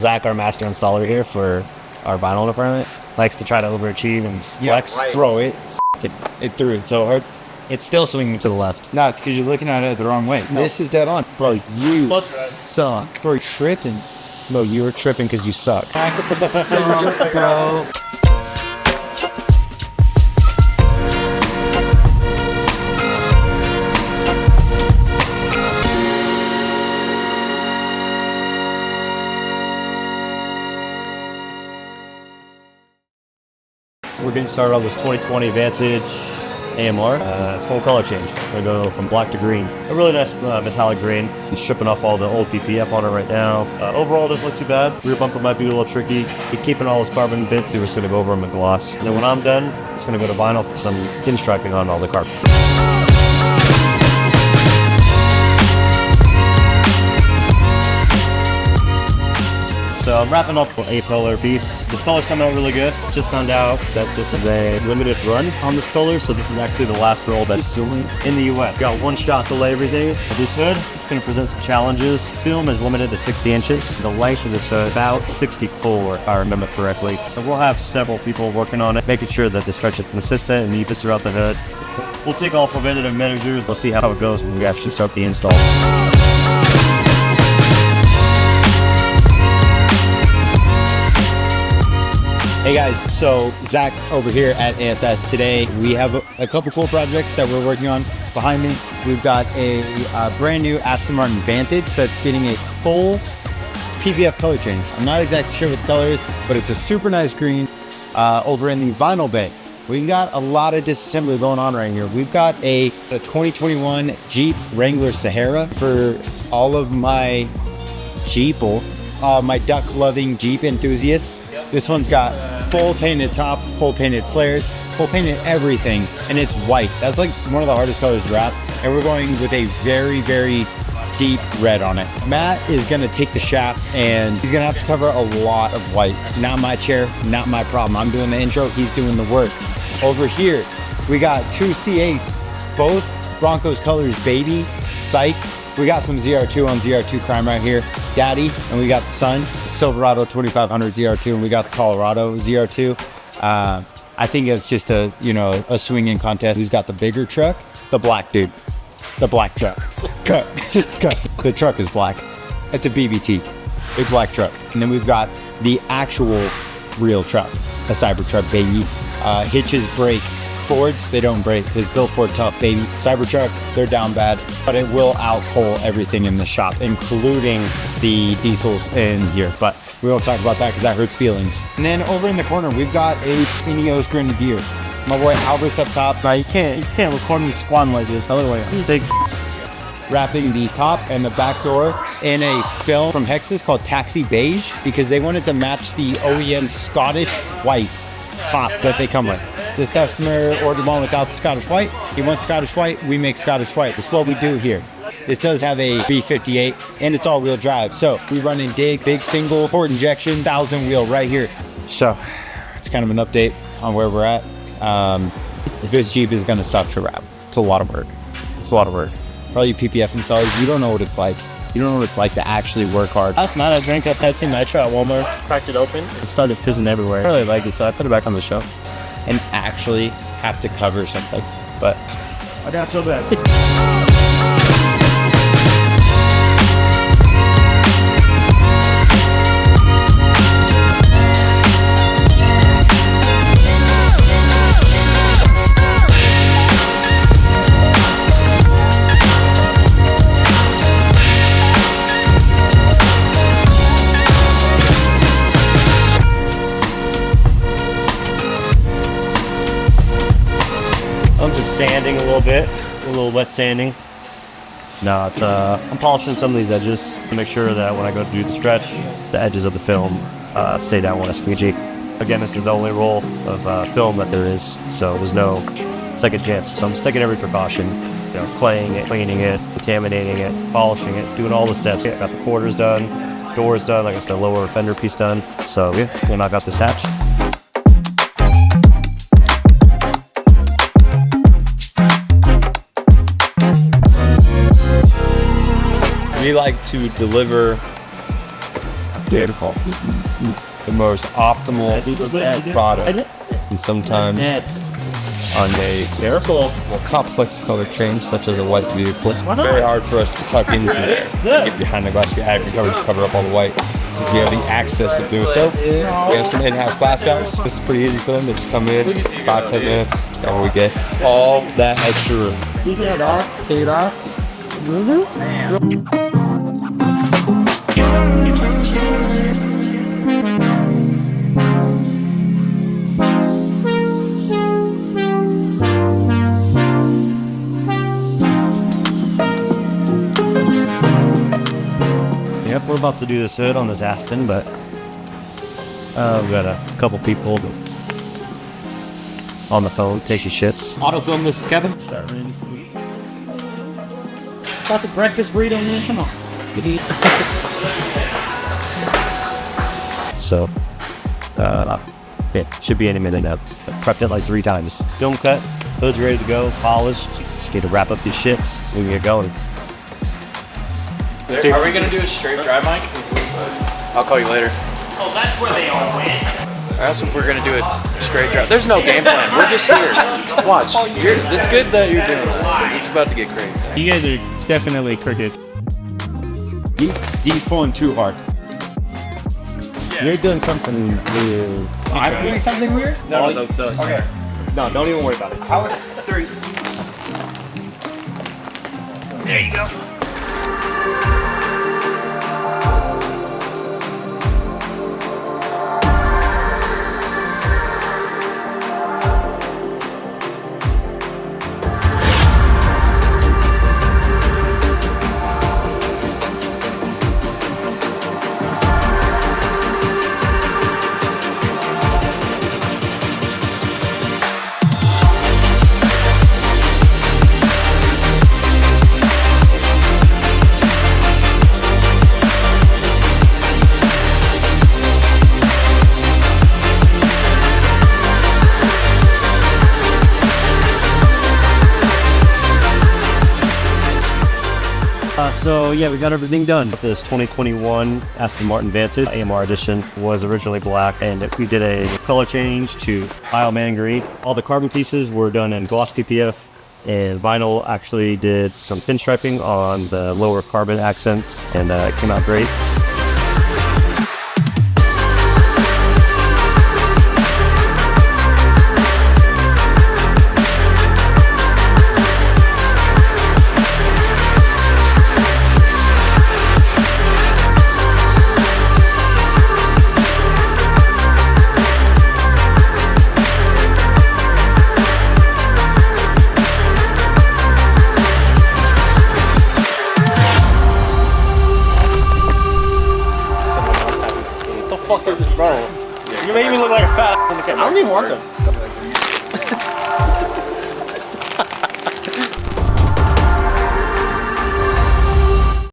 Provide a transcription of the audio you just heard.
Zach, our master installer here for our vinyl department, likes to try to overachieve and flex. Yeah, right. Bro, it threw it so hard. It's still swinging to the left. No, it's because you're looking at it the wrong way. No. This is dead on. Bro, you suck. Bro, you're tripping. No, you were tripping because you suck. Sucks, bro. We're getting started on this 2020 Vantage AMR. It's full color change. We're going to go from black to green. A really nice metallic green. He's stripping off all the old PPF on it right now. Overall, it doesn't look too bad. Rear bumper might be a little tricky. He's keeping all his carbon bits. We're just going to go over them in gloss. And then when I'm done, it's going to go to vinyl for some pinstriping on all the carbon. So I'm wrapping up an 8-color piece. This color's coming out really good. Just found out that this is a limited run on this color, so this is actually the last roll that's in the US. Got one shot to lay everything. This hood, it's going to present some challenges. Film is limited to 60 inches. The length of this hood, about 64, if I remember correctly. So we'll have several people working on it, making sure that the stretch is consistent and even throughout the hood. We'll take all preventative measures. We'll see how it goes when we actually start the install. Hey guys, so Zach over here at AFS. Today we have a couple cool projects that we're working on. Behind me, we've got a brand new Aston Martin Vantage that's getting a full PPF color change. I'm not exactly sure what the color is, but it's a super nice green. Over in the vinyl bay, we got a lot of disassembly going on right here. We've got a 2021 Jeep Wrangler Sahara for all of my my duck-loving Jeep enthusiasts. This one's got full painted top, full painted flares, full painted everything, and it's white. That's like one of the hardest colors to wrap, and we're going with a very, very deep red on it. Matt is gonna take the shaft, and he's gonna have to cover a lot of white. Not my chair, not my problem. I'm doing the intro, he's doing the work. Over here, we got two C8s, both Broncos colors, baby, psych. We got some ZR2 on ZR2 crime right here, daddy, and we got the son, Silverado 2500 ZR2, and we got the Colorado ZR2. I think it's just a swinging contest. Who's got the bigger truck? The black dude, the black truck. Cut. The truck is black. It's a BBT, big black truck. And then we've got the actual real truck, a Cybertruck, baby. Hitches break. Fords, they don't break. It's built for tough, baby. Cybertruck, they're down bad, but it will out-pull everything in the shop, including the diesels in here. But we won't talk about that because that hurts feelings. And then over in the corner, we've got a Ineos Grenadier. My boy Albert's up top. Now you can't record me squatting like this. Otherwise, big. Wrapping the top and the back door in a film from Hexus called Taxi Beige because they wanted to match the OEM Scottish white top that they come with. This customer ordered one without the Scottish white. He wants Scottish white, we make Scottish white. That's what we do here. This does have a B58 and it's all-wheel drive. So we run in big single port injection, 1,000 wheel right here. So it's kind of an update on where we're at. This Jeep is gonna suck to wrap. It's a lot of work. It's a lot of work. For all you PPF installers, you don't know what it's like. You don't know what it's like to actually work hard. Last night I drank a Pepsi Nitro at Walmart, cracked it open, it started fizzing everywhere. I really like it, so I put it back on the shelf. And actually have to cover something, but I got so bad. I'm just sanding a little bit, a little wet sanding. No, it's I'm polishing some of these edges to make sure that when I go to do the stretch, the edges of the film stay down when I squeegee. Again, this is the only roll of film that there is, so there's no second chance. So I'm just taking every precaution, claying it, cleaning it, contaminating it, polishing it, doing all the steps. I got the quarters done, doors done, I got the lower fender piece done. So yeah, we'll knock out this hatch. We like to deliver difficult. The most optimal product. And sometimes on a more complex color change, such as a white vehicle, it's very hard for us to tuck into there. Get behind the glass, get out of your coverage, cover up all the white. So if you have the access to do so, we have some in-house glass guys. This is pretty easy for them. They just come in, 5-10 minutes, that's what we get. All that extra room. Yep, we're about to do this hood on this Aston, but we've got a couple people on the phone taking shits. Autofilm, this is Kevin. Got the breakfast burrito, man. Come on. So, it should be any minute now. Prepped it like 3 times. Film cut, hood's ready to go, polished. Just need to wrap up these shits. We can get going. Are we gonna do a straight drive, Mike? I'll call you later. Oh, that's where they all went. I asked if we're gonna do a straight drive. There's no game plan. We're just here. Watch. It's good that you're doing that, 'cause it's about to get crazy. You guys are definitely crooked. He's pulling too hard. You're doing something weird. I'm doing something weird? No. Okay. No, don't even worry about it. How is 3? There you go. So yeah, we got everything done. This 2021 Aston Martin Vantage AMR edition was originally black, and we did a color change to Isle Man Green. All the carbon pieces were done in gloss PPF, and vinyl actually did some pinstriping on the lower carbon accents, and it came out great. Bro, you made me look like a fat on the camera. I don't even want them.